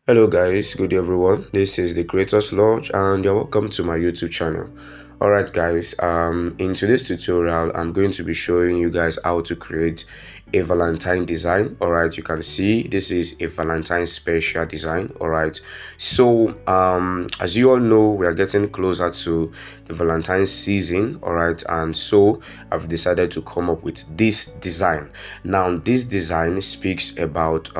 Hello guys, good day everyone. This is the Creators Lodge and you're welcome to my YouTube channel. Alright guys, in today's tutorial I'm going to be showing you guys how to create a Valentine design. Alright, you can see this is a Valentine special design. Alright, so as you all know, we are getting closer to the Valentine season. Alright, and so I've decided to come up with this design. Now this design speaks about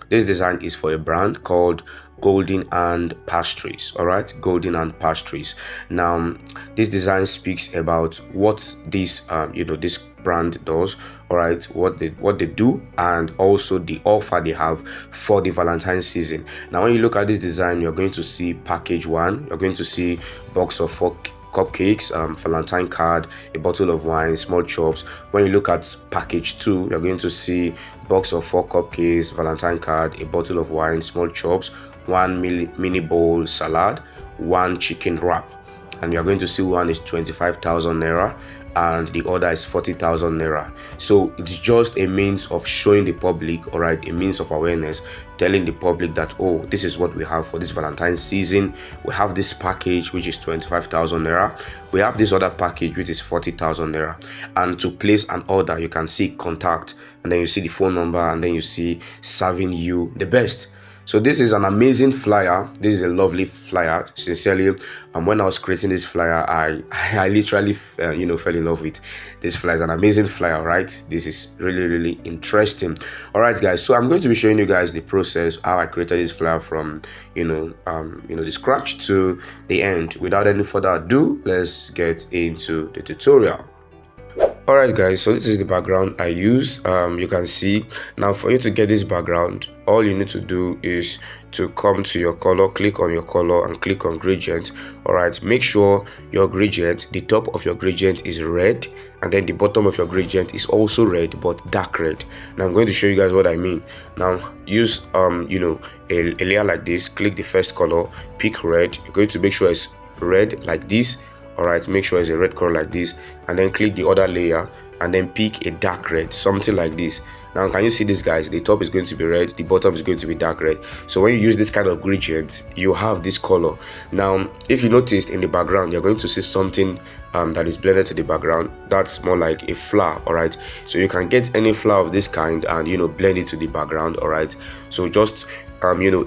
this design is for a brand called Golden and Pastries. All right, Golden and Pastries. Now this design speaks about what this this brand does. All right, what they do, and also the offer they have for the Valentine season. Now when you look at this design, you're going to see package one, you're going to see box of four cupcakes, Valentine card, a bottle of wine, small chops. When you look at package two, you're going to see box of four cupcakes, Valentine card, a bottle of wine, small chops, one mini bowl salad, one chicken wrap. And you're going to see one is 25,000 naira and the other is 40,000 naira. So it's just a means of showing the public, all right, a means of awareness, telling the public that, oh, this is what we have for this Valentine's season. We have this package which is 25,000 naira. We have this other package which is 40,000 naira. And to place an order, you can see contact, and then you see the phone number, and then you see serving you the best. So this is an amazing flyer. This is a lovely flyer. Sincerely, when I was creating this flyer, I literally fell in love with this flyer. It's an amazing flyer, right? This is really interesting. All right, guys. So I'm going to be showing you guys the process how I created this flyer from the scratch to the end. Without any further ado, let's get into the tutorial. Alright guys, so this is the background I use. You can see now, for you to get this background, all you need to do is to come to your color, click on your color and click on gradient. Alright, make sure your gradient, the top of your gradient is red, and then the bottom of your gradient is also red but dark red. Now I'm going to show you guys what I mean. Now use a layer like this, click the first color, pick red. You're going to make sure it's red like this. All right, make sure it's a red color like this, and then click the other layer and then pick a dark red, something like this. Now can you see this, guys? The top is going to be red, the bottom is going to be dark red. So when you use this kind of gradient, you have this color. Now if you noticed in the background, you're going to see something that is blended to the background. That's more like a flower. All right, so you can get any flower of this kind and blend it to the background. All right, so just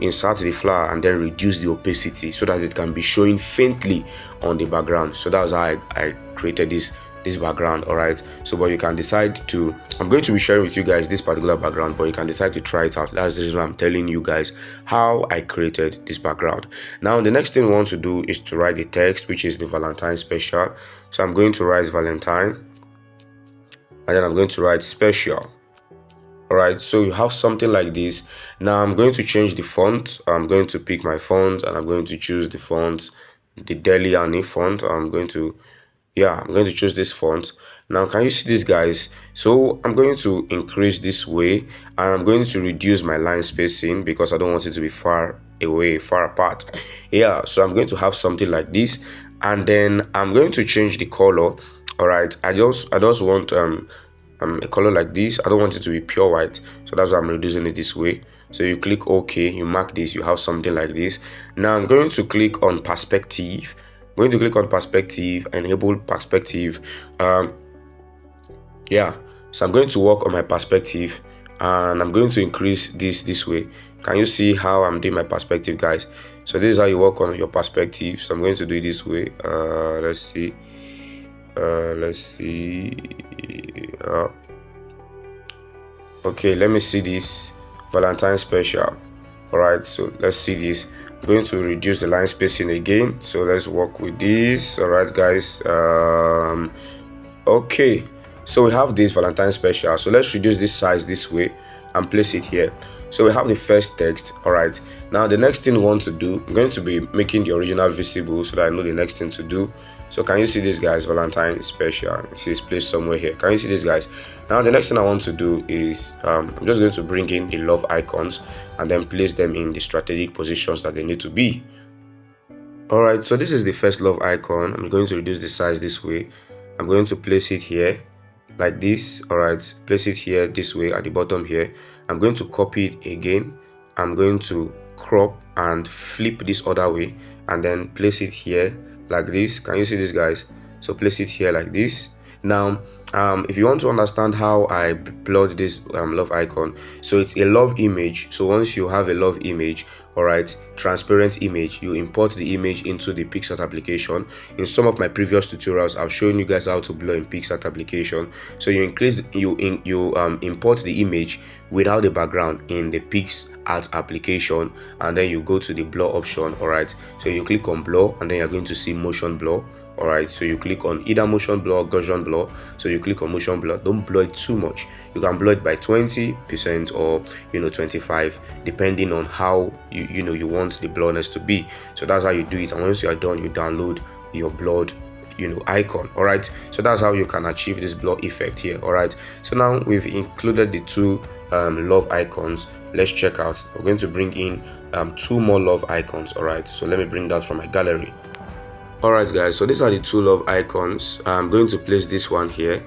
insert the flower and then reduce the opacity so that it can be showing faintly on the background. So that's how I created this background. All right, so but you can decide to, I'm going to be sharing with you guys this particular background, but you can decide to try it out. That's the reason I'm telling you guys how I created this background. Now the next thing we want to do is to write the text, which is the Valentine special. So I'm going to write Valentine, and then I'm going to write special. All right, so you have something like this. Now I'm going to change the font. I'm going to pick my font and I'm going to choose the font, the Deli Ani font. I'm going to choose this font. Now can you see this, guys? So I'm going to increase this way, and I'm going to reduce my line spacing because I don't want it to be far away, far apart. Yeah, so I'm going to have something like this, and then I'm going to change the color. All right, I just want a color like this. I don't want it to be pure white, so that's why I'm reducing it this way. So you click OK, you mark this, you have something like this. Now I'm going to click on perspective. I'm going to click on perspective, enable perspective. So I'm going to work on my perspective, and I'm going to increase this way. Can you see how I'm doing my perspective, guys? So this is how you work on your perspective. So I'm going to do it this way. Let's see. Okay, let me see this Valentine special. All right, so let's see this. I'm going to reduce the line spacing again, so let's work with this. All right, guys. Okay, so we have this Valentine special, so let's reduce this size this way and place it here. So we have the first text. All right, now the next thing we want to do, I'm going to be making the original visible so that I know the next thing to do. So can you see this, guys? Valentine special. You see it's placed somewhere here. Can you see this, guys? Now the next thing I want to do is I'm just going to bring in the love icons and then place them in the strategic positions that they need to be. All right, so this is the first love icon. I'm going to reduce the size this way. I'm going to place it here like this. All right, place it here this way at the bottom here. I'm going to copy it again. I'm going to crop and flip this other way, and then place it here like this. Can you see this, guys? So place it here like this. Now if you want to understand how I blurred this love icon, so it's a love image. So once you have a love image, all right, transparent image, you import the image into the Pixellab application. In some of my previous tutorials, I've shown you guys how to blur in Pixellab application. So you import the image without the background in the Pixellab application, and then you go to the blur option. All right, so you click on blur, and then you're going to see motion blur. All right, so you click on either motion blur or Gaussian blur. So you click on motion blur. Don't blur it too much. You can blur it by 20% or 25, depending on how you want the blurriness to be. So that's how you do it. And once you are done, you download your blurred icon. All right, so that's how you can achieve this blur effect here. All right, so now we've included the two love icons. Let's check out. We're going to bring in two more love icons. All right, so let me bring that from my gallery. Alright guys, so these are the two love icons. I'm going to place this one here.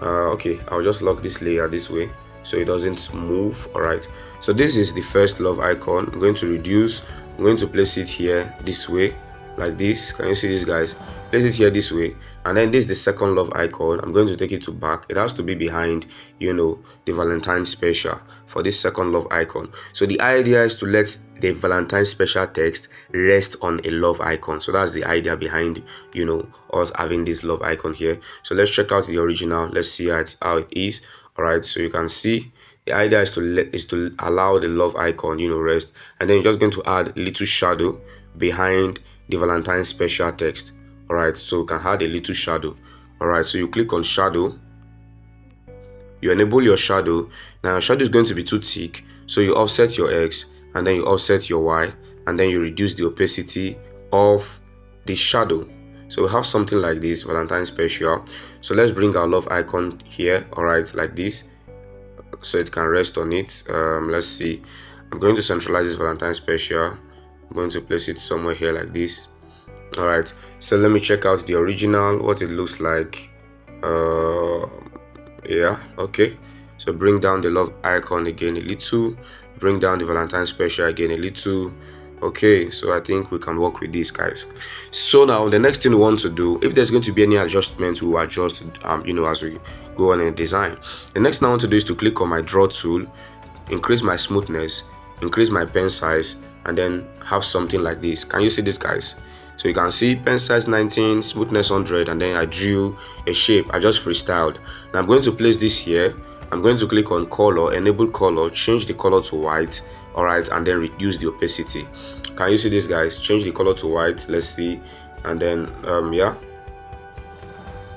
Okay, I'll just lock this layer this way so it doesn't move. Alright, so this is the first love icon. I'm going to reduce. I'm going to place it here this way like this. Can you see this, guys? Place it here this way, and then this is the second love icon. I'm going to take it to back. It has to be behind the Valentine special for this second love icon. So the idea is to let the Valentine special text rest on a love icon. So that's the idea behind us having this love icon here. So let's check out the original. Let's see how it is. All right, so you can see the idea is to allow the love icon rest, and then you're just going to add little shadow behind the Valentine special text. All right, so you can add a little shadow. All right, so you click on shadow, you enable your shadow. Now your shadow is going to be too thick, so you offset your X, and then you offset your Y, and then you reduce the opacity of the shadow. So we have something like this, Valentine special. So let's bring our love icon here. All right, like this, so it can rest on it. Let's see, I'm going to centralize this Valentine special. I'm going to place it somewhere here like this. All right, so let me check out the original, what it looks like. Yeah, okay, so bring down the love icon again a little, bring down the Valentine special again a little. Okay, so I think we can work with these, guys. So now the next thing we want to do, if there's going to be any adjustment, we will adjust as we go on in the design. The next thing I want to do is to click on my draw tool, increase my smoothness, increase my pen size, and then have something like this. Can you see this, guys? So you can see pen size 19, smoothness 100, and then I drew a shape. I just freestyled. Now I'm going to place this here. I'm going to click on color, enable color, change the color to white. All right, and then reduce the opacity. Can you see this, guys? Change the color to white. Let's see, and then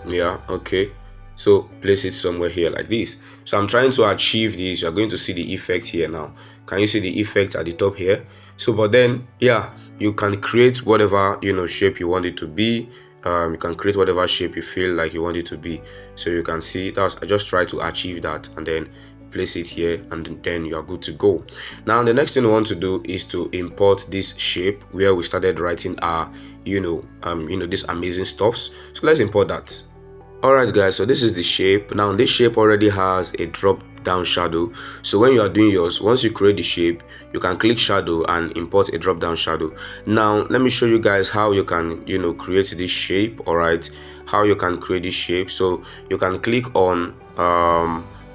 yeah, okay. So place it somewhere here like this. So I'm trying to achieve this. You're going to see the effect here now. Can you see the effect at the top here? So but then yeah, you can create whatever shape you want it to be. You can create whatever shape you feel like you want it to be. So you can see I just try to achieve that, and then place it here, and then you are good to go. Now the next thing we want to do is to import this shape where we started writing our these amazing stuffs. So let's import that. Alright guys, so this is the shape. Now this shape already has a drop down shadow. So when you are doing yours, once you create the shape, you can click shadow and import a drop down shadow. Now let me show you guys how you can create this shape. Alright, how you can create this shape. So you can click on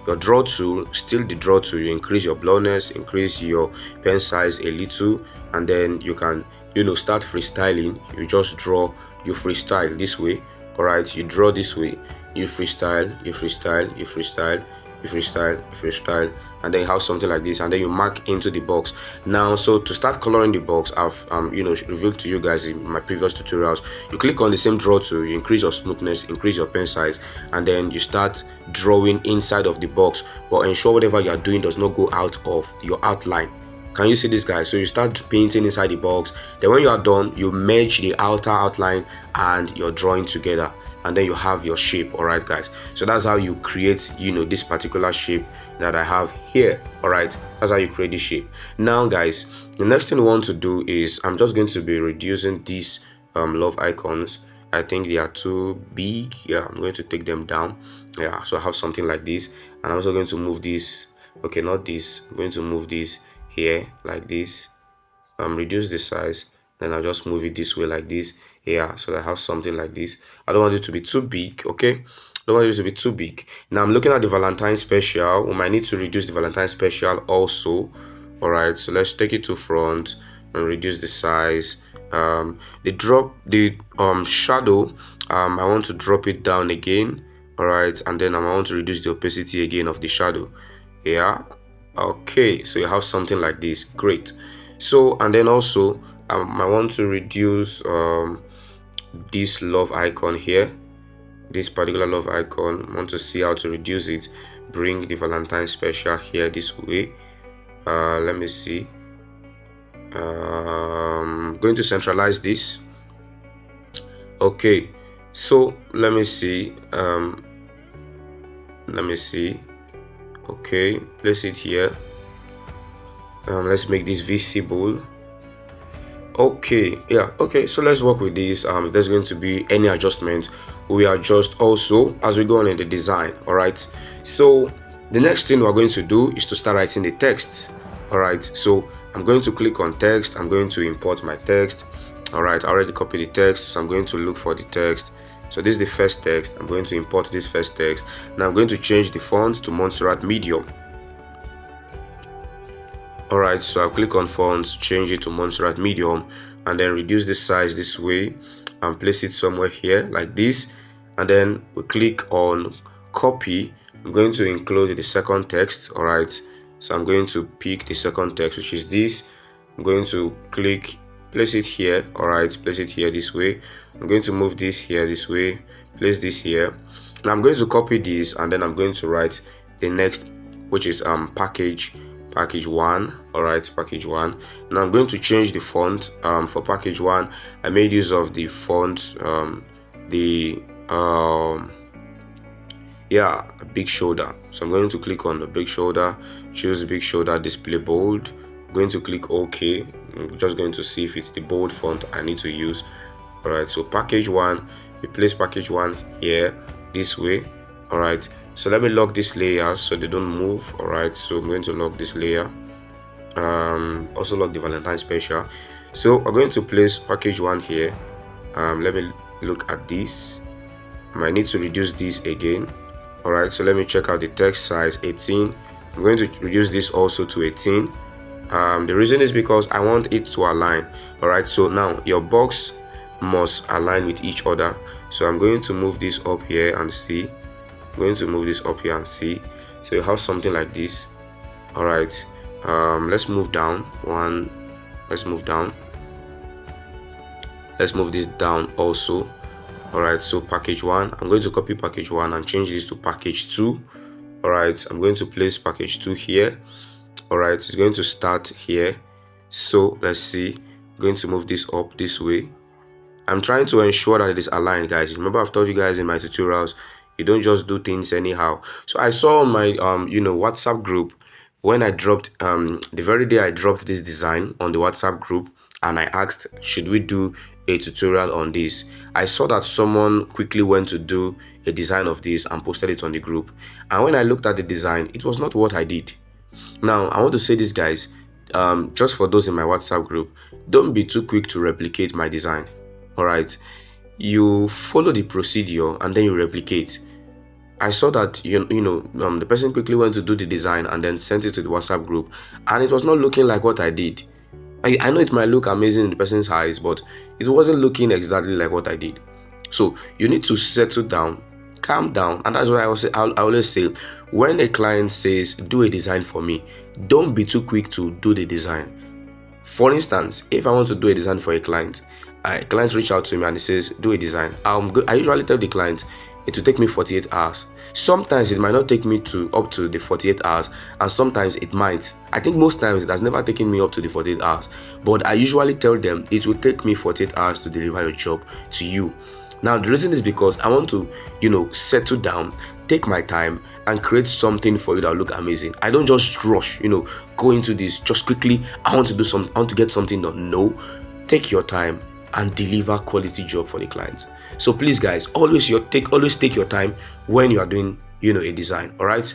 your draw tool, still the draw tool, you increase your blurriness, increase your pen size a little, and then you can start freestyling. You just draw, you freestyle this way. All right, you draw this way, you freestyle, you freestyle, you freestyle, you freestyle, you freestyle, and then you have something like this, and then you mark into the box. Now, so to start coloring the box, I've revealed to you guys in my previous tutorials. You click on the same draw tool, you increase your smoothness, increase your pen size, and then you start drawing inside of the box, but ensure whatever you are doing does not go out of your outline. Can you see this, guys? So you start painting inside the box, then when you are done, you merge the outer outline and your drawing together, and then you have your shape. All right guys, so that's how you create this particular shape that I have here. All right, that's how you create this shape. Now guys, the next thing we want to do is I'm just going to be reducing these love icons. I think they are too big. Yeah, I'm going to take them down. Yeah, so I have something like this, and I'm also going to move this. Okay, not this, I'm going to move this here like this. reduce the size, then I'll just move it this way like this. Yeah, so that I have something like this. I don't want it to be too big, okay? Don't want it to be too big. Now I'm looking at the Valentine special. We might need to reduce the Valentine special also. All right, so let's take it to front and reduce the size. The shadow, I want to drop it down again. All right, and then I want to reduce the opacity again of the shadow. Yeah, okay, so you have something like this. Great. So, and then also I want to reduce this love icon here, this particular love icon. I want to see how to reduce it. Bring the Valentine special here this way. Let me see. Going to centralize this. Okay, so let me see. Okay, place it here. Let's make this visible. Okay, yeah, okay, so let's work with this. If there's going to be any adjustment, we adjust also as we go on in the design. All right, so the next thing we're going to do is to start writing the text. All right, so I'm going to click on text. I'm going to import my text. All right, I already copied the text, so I'm going to look for the text. So this is the first text. I'm going to import this first text. Now I'm going to change the font to Montserrat Medium. All right, so I'll click on fonts, change it to Montserrat Medium, and then reduce the size this way and place it somewhere here like this. And then we click on copy. I'm going to include the second text. All right, so I'm going to pick the second text, which is this. I'm going to click, place it here. All right, place it here this way. I'm going to move this here this way, place this here. Now I'm going to copy this, and then I'm going to write the next, which is package 1. All right, package 1. Now I'm going to change the font. For package 1, I made use of the font, yeah, a big shoulder. So I'm going to click on the big shoulder, choose big shoulder, display bold. I'm going to click OK. I'm just going to see if it's the bold font I need to use. All right, so package 1, we place package 1 here this way. All right, so let me lock these layers so they don't move. All right, so I'm going to lock this layer. Also lock the Valentine special. So we're going to place package 1 here. Let me look at this. I might need to reduce this again. All right, so let me check out the text size, 18. I'm going to reduce this also to 18. The reason is because I want it to align. All right, so now your box must align with each other. So I'm going to move this up here and see. I'm going to move this up here and see. So you have something like this. All right, let's move down one. Let's move down. Let's move this down also. All right, so package 1, I'm going to copy package 1 and change this to package 2. All right, I'm going to place package 2 here. All right, it's going to start here. So let's see. I'm going to move this up this way. I'm trying to ensure that it is aligned, guys. Remember, I've told you guys in my tutorials, you don't just do things anyhow. So I saw on my WhatsApp group when I dropped the very day I dropped this design on the WhatsApp group, and I asked, should we do a tutorial on this? I saw that someone quickly went to do a design of this and posted it on the group. And when I looked at the design, it was not what I did. Now, I want to say this, guys, just for those in my WhatsApp group, don't be too quick to replicate my design. All right, you follow the procedure and then you replicate. I saw that the person quickly went to do the design and then sent it to the WhatsApp group, and it was not looking like what I did. I know it might look amazing in the person's eyes, but it wasn't looking exactly like what I did. So you need to settle down, calm down, and that's why I always say, when a client says do a design for me, don't be too quick to do the design. For instance, if I want to do a design for a client reach out to me and he says do a design, I usually tell the client it will take me 48 hours. Sometimes it might not take me up to the 48 hours, and sometimes it might. I think most times it has never taken me up to the 48 hours, but I usually tell them it will take me 48 hours to deliver your job to you. Now the reason is because I want to settle down, take my time, and create something for you that will look amazing. I don't just rush, go into this just quickly. I want to get something done. No, take your time and deliver quality job for the clients. So please, guys, always take your time when you are doing a design. All right,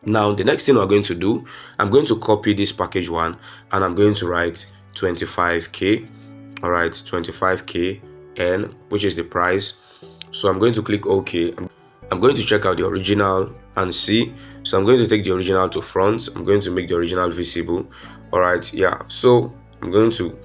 now the next thing we're going to do, I'm going to copy this package 1 and I'm going to write 25k. All right, 25k n, which is the price. So I'm going to click OK. I'm going to check out the original and see. So I'm going to take the original to front. I'm going to make the original visible. All right, yeah. So I'm going to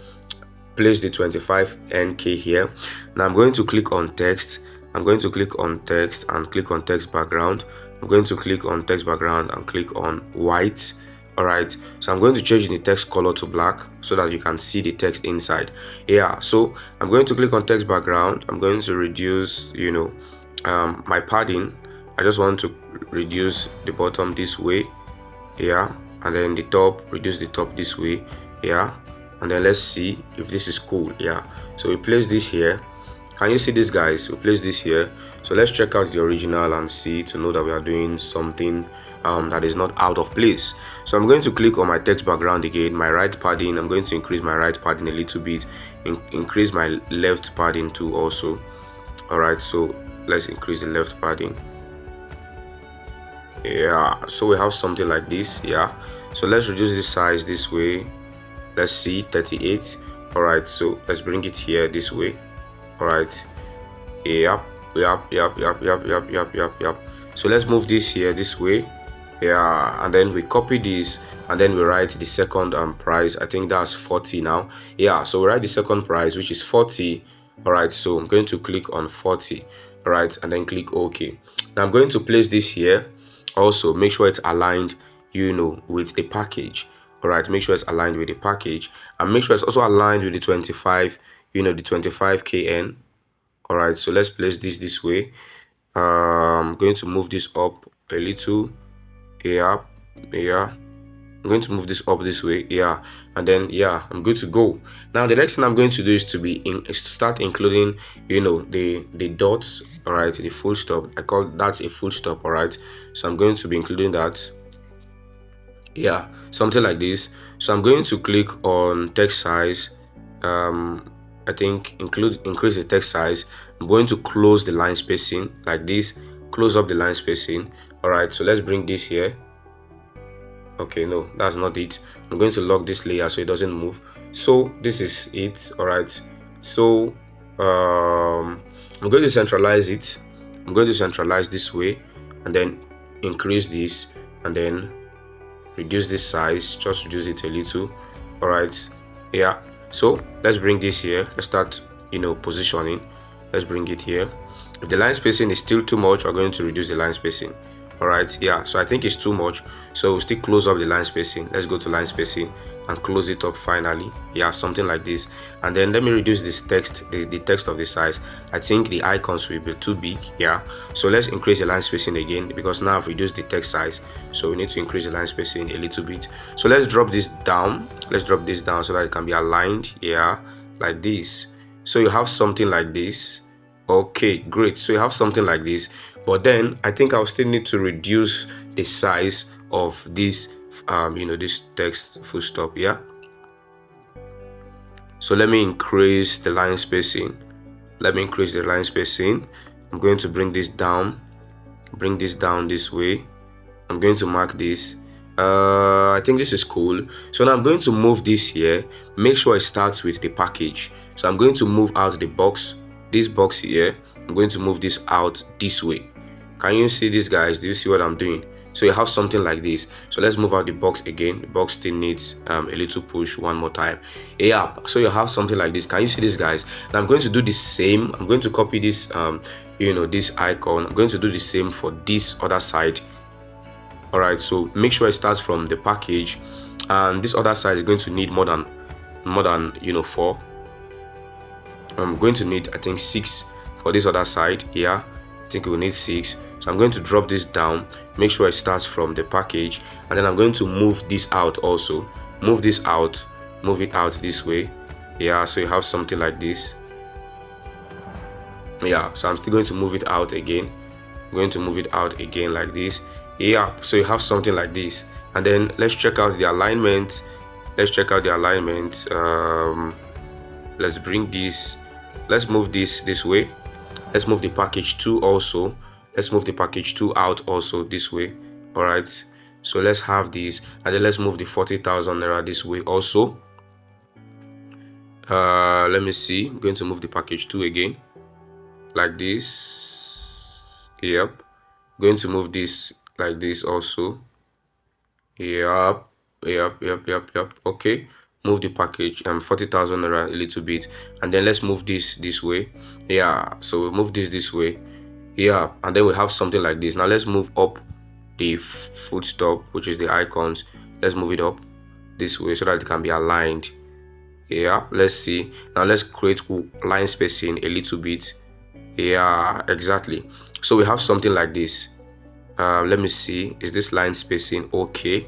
place the 25nk here. Now I'm going to click on text. I'm going to click on text and click on text background. I'm going to click on text background and click on white. All right, so I'm going to change the text color to black so that you can see the text inside. Yeah, so I'm going to click on text background. I'm going to reduce, my padding. I just want to reduce the bottom this way, yeah, and then the top, reduce the top this way, yeah, and then let's see if this is cool. Yeah, so we place this here. Can you see this, guys? We place this here. So let's check out the original and see to know that we are doing something that is not out of place. So I'm going to click on my text background again, my right padding. I'm going to increase my right padding a little bit, increase my left padding too also. All right, so let's increase the left padding. Yeah, so we have something like this. Yeah, so let's reduce the size this way. Let's see, 38. All right, so let's bring it here this way. All right, yep. So let's move this here this way. Yeah, and then we copy this and then we write the second price. I think that's 40 now. Yeah, so we write the second price, which is 40. All right, so I'm going to click on 40. All right, and then click OK. Now I'm going to place this here. Also make sure it's aligned, with the package. All right, make sure it's aligned with the package, and make sure it's also aligned with the 25, the 25kn. All right, so let's place this way. I'm going to move this up a little. Yeah, I'm going to move this up this way. Yeah, and then I'm good to go. Now the next thing I'm going to do is to start including, the dots. All right, the full stop. I call that's a full stop. All right, so I'm going to be including that. Yeah, something like this. So I'm going to click on text size. I think increase the text size. I'm going to close the line spacing like this. Close up the line spacing. All right, so let's bring this here. Okay, no, that's not it. I'm going to lock this layer so it doesn't move. So this is it. All right, so I'm going to centralize it. I'm going to centralize this way and then increase this and then reduce this size, just reduce it a little. All right, yeah, so let's bring this here. Let's start positioning. Let's bring it here. If the line spacing is still too much, we're going to reduce the line spacing. All right, yeah, so I think it's too much, so we'll still close up the line spacing. Let's go to line spacing and close it up finally. Yeah, something like this. And then let me reduce this text, the text of the size. I think the icons will be too big. Yeah, so let's increase the line spacing again, because now I've reduced the text size, so we need to increase the line spacing a little bit. So let's drop this down. Let's drop this down so that it can be aligned. Yeah, like this. So you have something like this. Okay, great. So you have something like this, but then I think I'll still need to reduce the size of this this text full stop. Yeah, so let me increase the line spacing. I'm going to bring this down this way. I'm going to mark this. I think this is cool. So now I'm going to move this here. Make sure it starts with the package. So I'm going to move out the box, this box here. I'm going to move this out this way. Can you see this, guys? Do you see what I'm doing? So you have something like this. So let's move out the box again. The box still needs a little push one more time. Yeah, so you have something like this. Can you see this, guys? Now I'm going to do the same. I'm going to copy this this icon. I'm going to do the same for this other side. All right, so make sure it starts from the package, and this other side is going to need more than 4. I'm going to need, I think, 6 for this other side. Yeah, I think we'll need 6. So I'm going to drop this down, make sure it starts from the package, and then I'm going to move this out also. Move this out, move it out this way. Yeah, so you have something like this. Yeah, so I'm still going to move it out again. I'm going to move it out again like this. Yeah, so you have something like this. And then let's check out the alignment. Let's bring this. Let's move this way. Let's move the package 2 also. Let's move the package 2 out also this way. All right, so let's have this, and then let's move the 40,000 naira this way also. Let me see. I'm going to move the package 2 again, like this. Yep. Going to move this like this also. Yep. Okay. Move the package 40,000 naira a little bit, and then let's move this way. Yeah. So we move this way. Yeah, and then we have something like this. Now let's move up the footstop, which is the icons. Let's move it up this way so that it can be aligned. Yeah, let's see. Now let's create line spacing a little bit. Yeah, exactly. So we have something like this. Let me see. Is this line spacing okay?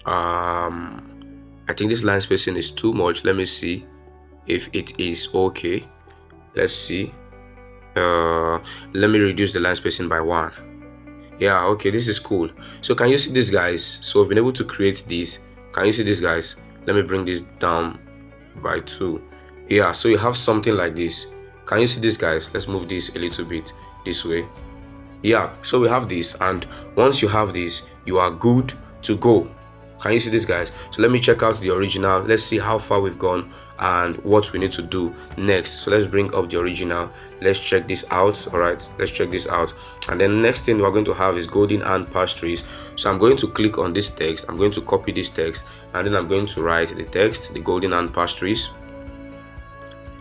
I think this line spacing is too much. Let me see if it is okay. Let's see. Let me reduce the line spacing by 1. Yeah, okay, this is cool. So can you see this, guys? So I've been able to create this. Can you see this, guys? Let me bring this down by 2. Yeah, so you have something like this. Can you see this, guys? Let's move this a little bit this way. Yeah, so we have this, and once you have this, you are good to go. Can you see this, guys? So let me check out the original. Let's see how far we've gone and what we need to do next. So let's bring up the original. Let's check this out. All right, let's check this out. And then next thing we're going to have is golden hand pastries. So I'm going to click on this text. I'm going to copy this text, and then I'm going to write the text, the golden hand pastries,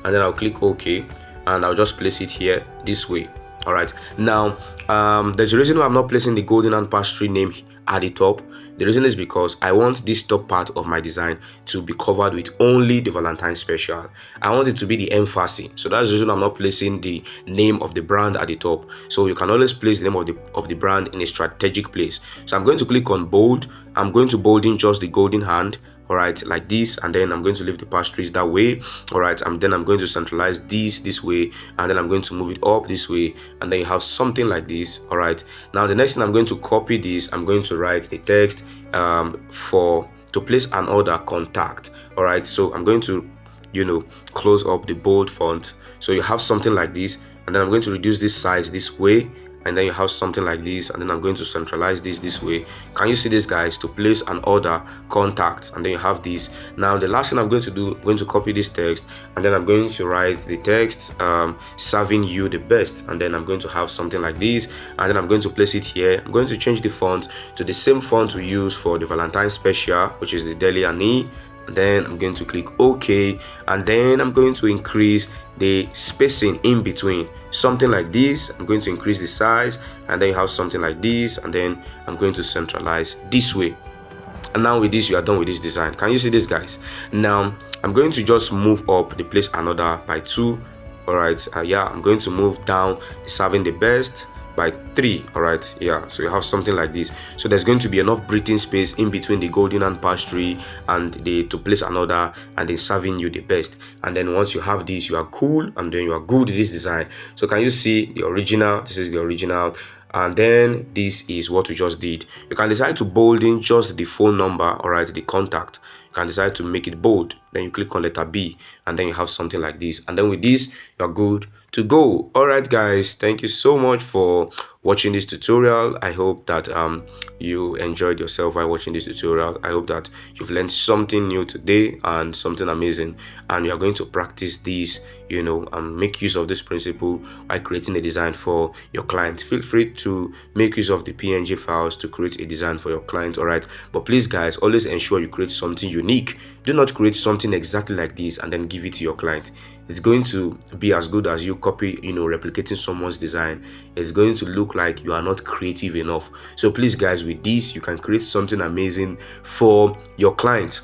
and then I'll click OK, and I'll just place it here this way. All right, now there's a reason why I'm not placing the golden hand pastry name at the top. The reason is because I want this top part of my design to be covered with only the Valentine special. I want it to be the emphasis. So that's the reason I'm not placing the name of the brand at the top. So you can always place the name of the brand in a strategic place. So I'm going to click on bold. I'm going to bold in just the golden hand. All right, like this, and then I'm going to leave the pastries that way. All right, and then I'm going to centralize this way, and then I'm going to move it up this way, and then you have something like this. All right, now the next thing I'm going to copy this. I'm going to write the text to place an order contact. All right, so I'm going to close up the bold font, so you have something like this, and then I'm going to reduce this size this way, and then you have something like this, and then I'm going to centralize this way. Can you see this, guys? To place an order contact, and then you have this. Now the last thing I'm going to do, I'm going to copy this text, and then I'm going to write the text serving you the best, and then I'm going to have something like this, and then I'm going to place it here. I'm going to change the font to the same font we use for the Valentine special, which is the Deli Ani. And then I'm going to click OK, and then I'm going to increase the spacing in between, something like this. I'm going to increase the size, and then you have something like this, and then I'm going to centralize this way. And now with this, you are done with this design. Can you see this, guys? Now I'm going to just move up the place another by 2. All right, yeah, I'm going to move down the serving the best by 3. All right, yeah, so you have something like this. So there's going to be enough breathing space in between the golden hand pastry and to place another, and then serving you the best. And then once you have this, you are cool, and then you are good with this design. So can you see the original? This is the original, and then this is what we just did. You can decide to bold in just the phone number, all right, the contact. You can decide to make it bold, then you click on letter B, and then you have something like this, and then with this you're good to go. All right, guys, thank you so much for watching this tutorial. I hope that you enjoyed yourself while watching this tutorial. I hope that you've learned something new today and something amazing, and you're going to practice this, and make use of this principle by creating a design for your client. Feel free to make use of the PNG files to create a design for your client. All right, but please, guys, always ensure you create something unique. Do not create something exactly like this and then give it to your client. It's going to be as good as you copy, replicating someone's design. It's going to look like you are not creative enough. So please, guys, with this you can create something amazing for your client.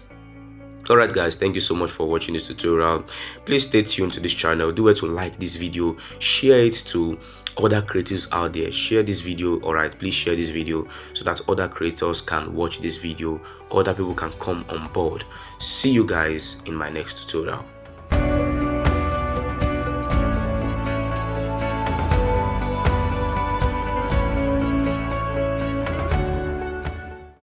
Alright, guys, thank you so much for watching this tutorial. Please stay tuned to this channel. Do it to like this video, share it to other creatives out there. Share this video. Alright, please share this video so that other creators can watch this video, other people can come on board. See you guys in my next tutorial.